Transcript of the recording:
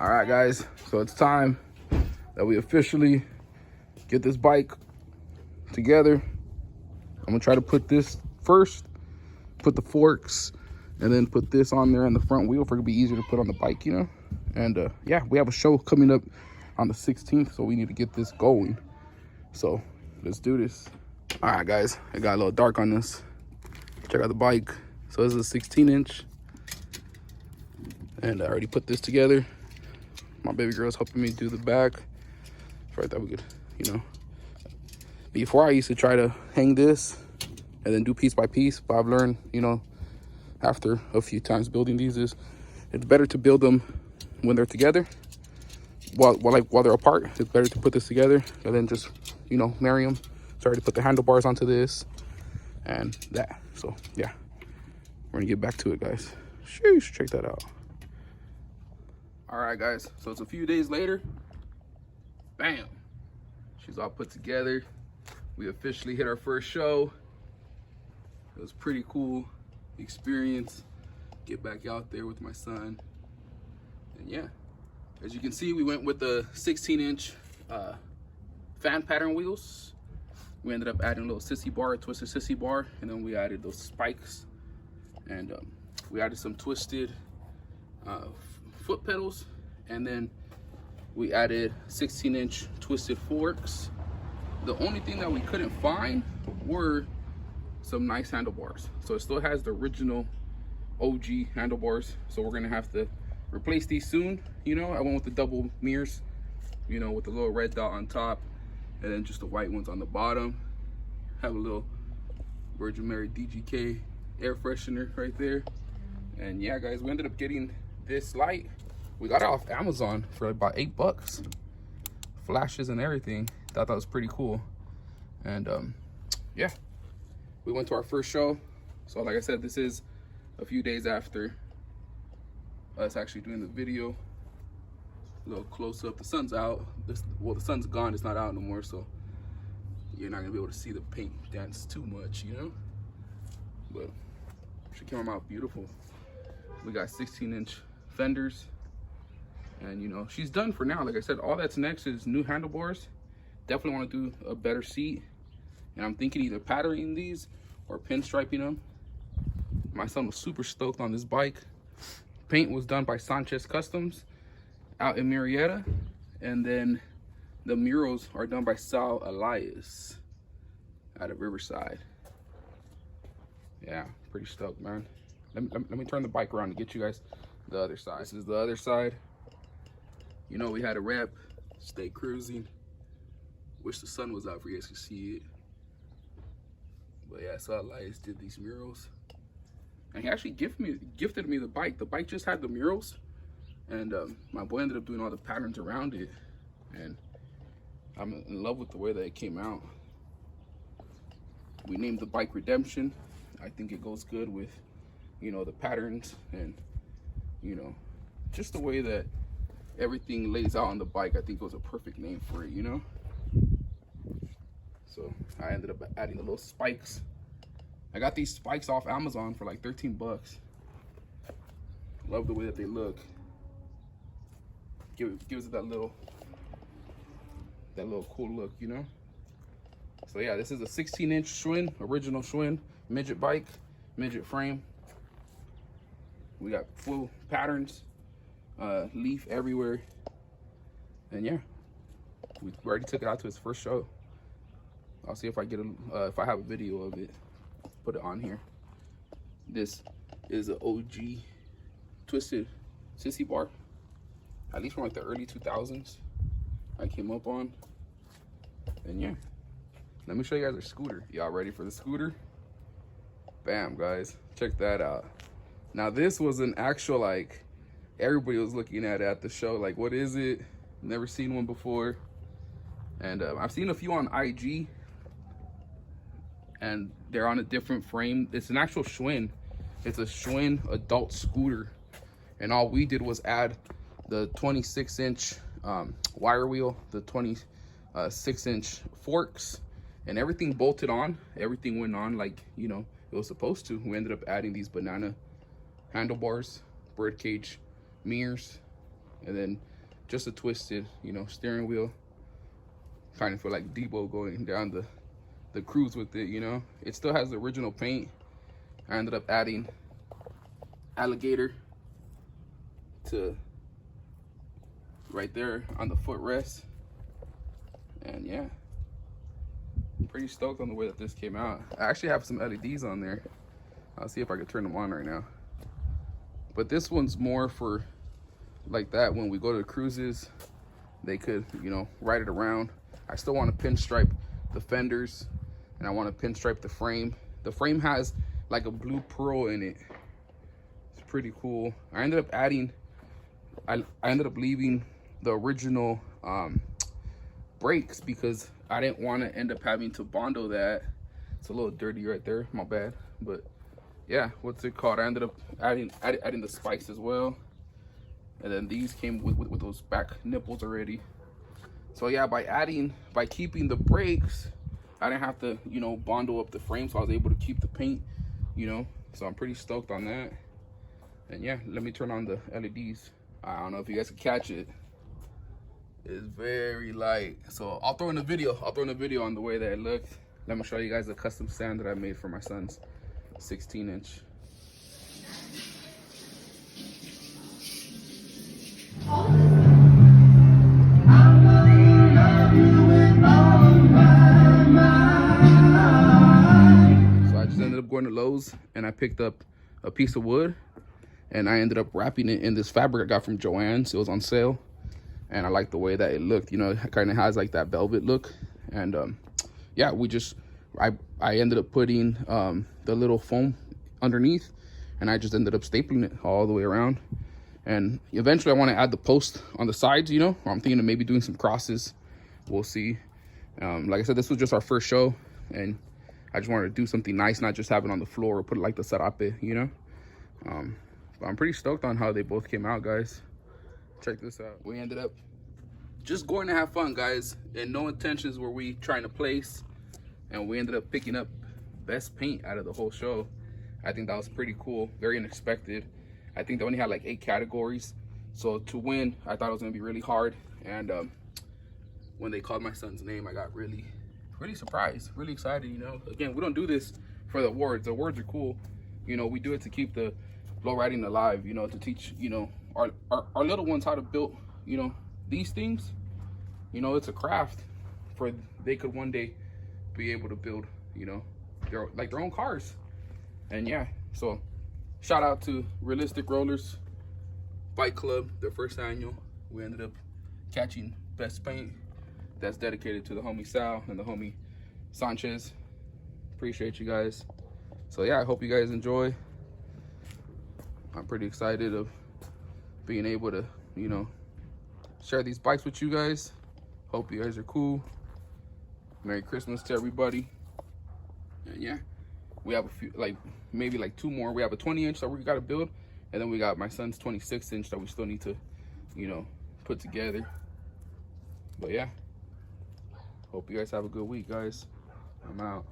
All right, guys, so it's time that we officially get this bike together. I'm gonna try to put this first, put the forks, and then put this on there on the front wheel for it to be easier to put on the bike, you know? And yeah, we have a show coming up on the 16th, so we need to get this going. So let's do this. All right, guys, it got a little dark on this. Check out the bike. So this is a 16-inch, and I already put this together. My baby girl's helping me do the back. So I thought we could, you know. Before I used to try to hang this and then do piece by piece, but I've learned, you know, after a few times building these, is it's better to build them when they're together. While they're apart, it's better to put this together and then just, you know, marry them. Sorry to put the handlebars onto this and that. So yeah, we're gonna get back to it, guys. Sheesh, check that out. All right, guys, so it's a few days later. Bam, she's all put together. We officially hit our first show. It was pretty cool experience. Get back out there with my son. And yeah, as you can see, we went with the 16-inch fan pattern wheels. We ended up adding a little sissy bar, a twisted sissy bar, and then we added those spikes. And we added some twisted foot pedals, and then we added 16-inch twisted forks. The only thing that we couldn't find were some nice handlebars. So it still has the original OG handlebars, so we're gonna have to replace these soon. You know, I went with the double mirrors, you know, with the little red dot on top and then just the white ones on the bottom. Have a little Virgin Mary DGK air freshener right there. And yeah, guys, we ended up getting this light. We got it off Amazon for about $8. Flashes and everything. Thought that was pretty cool. And yeah, we went to our first show. So like I said, this is a few days after us actually doing the video. A little close up. The sun's out. Well, the sun's gone. It's not out no more, so you're not gonna be able to see the paint dance too much, you know. But she came out beautiful. We got 16-inch fenders, and you know, she's done for now. Like I said, all that's next is new handlebars. Definitely want to do a better seat, and I'm thinking either patterning these or pinstriping them. My son was super stoked on this bike. Paint was done by Sanchez Customs out in Murrieta, and then the murals are done by Sal Elias out of Riverside. Yeah, pretty stoked, man. Let me turn the bike around to get you guys the other side. This is the other side. You know, we had a rep, stay cruising. Wish the sun was out for you guys to see it. But yeah, Sal Elias did these murals. And he actually gifted me the bike. The bike just had the murals, and my boy ended up doing all the patterns around it. And I'm in love with the way that it came out. We named the bike Redemption. I think it goes good with, you know, the patterns and, you know, just the way that everything lays out on the bike. I think it was a perfect name for it, you know. So I ended up adding the little spikes. I got these spikes off Amazon for like 13 bucks. Love the way that they look. Gives it that little cool look, you know. So yeah, this is a 16-inch Schwinn, original Schwinn midget bike, midget frame. We got full patterns, leaf everywhere, and yeah, we already took it out to its first show. I'll see if I get if I have a video of it, put it on here. This is an OG twisted sissy bar, at least from like the early 2000s. I came up on, and yeah, let me show you guys our scooter. Y'all ready for the scooter? Bam, guys, check that out. Now this was an actual, like, everybody was looking at the show, like, what is it? Never seen one before. And I've seen a few on IG, and they're on a different frame. It's an actual Schwinn. It's a Schwinn adult scooter, and all we did was add the 26-inch wire wheel, the 26-inch forks, and everything bolted on. Everything went on like, you know, it was supposed to. We ended up adding these banana handlebars, birdcage mirrors, and then just a twisted, you know, steering wheel. Kind of feel like Debo going down the cruise with it, you know. It still has the original paint. I ended up adding alligator to right there on the footrest. And yeah, I'm pretty stoked on the way that this came out. I actually have some LEDs on there. I'll see if I can turn them on right now. But this one's more for like that when we go to the cruises, they could, you know, ride it around. I still want to pinstripe the fenders, and I want to pinstripe the frame. The frame has like a blue pearl in it. It's pretty cool. I ended up adding, I ended up leaving the original brakes because I didn't want to end up having to Bondo that. It's a little dirty right there, my bad. But yeah, what's it called? I ended up adding the spikes as well. And then these came with those back nipples already. So yeah, by keeping the brakes, I didn't have to, you know, Bondo up the frame, so I was able to keep the paint, you know. So I'm pretty stoked on that. And yeah, let me turn on the LEDs. I don't know if you guys can catch it. It's very light. So I'll throw in a video. On the way that it looked. Let me show you guys a custom stand that I made for my son's 16-inch. Ended up going to Lowe's and I picked up a piece of wood and I ended up wrapping it in this fabric I got from Joann's. It was on sale and I like the way that it looked. You know, it kind of has like that velvet look. And yeah, I ended up putting the little foam underneath, and I just ended up stapling it all the way around. And eventually I want to add the post on the sides, you know. I'm thinking of maybe doing some crosses. We'll see. Like I said, this was just our first show, and I just wanted to do something nice, not just have it on the floor or put it like the serape, you know. But I'm pretty stoked on how they both came out, guys. Check this out. We ended up just going to have fun, guys, and no intentions were we trying to place, and we ended up picking up best paint out of the whole show. I think that was pretty cool, very unexpected. I think they only had like 8 categories, so to win I thought it was gonna be really hard. And when they called my son's name, I got really surprised, really excited, you know. Again, we don't do this for the awards. The awards are cool, you know. We do it to keep the low riding alive, you know, to teach, you know, our little ones how to build, you know, these things. You know, it's a craft for they could one day be able to build, you know, their own cars. And yeah, so shout out to Realistic Rollers Bike Club, their first annual. We ended up catching best paint. That's dedicated to the homie Sal and the homie Sanchez. Appreciate you guys. So yeah, I hope you guys enjoy. I'm pretty excited of being able to, you know, share these bikes with you guys. Hope you guys are cool. Merry Christmas to everybody. And yeah, we have a few, like maybe like 2 more. We have a 20-inch that we got to build, and then we got my son's 26-inch that we still need to, you know, put together. But yeah, hope you guys have a good week, guys. I'm out.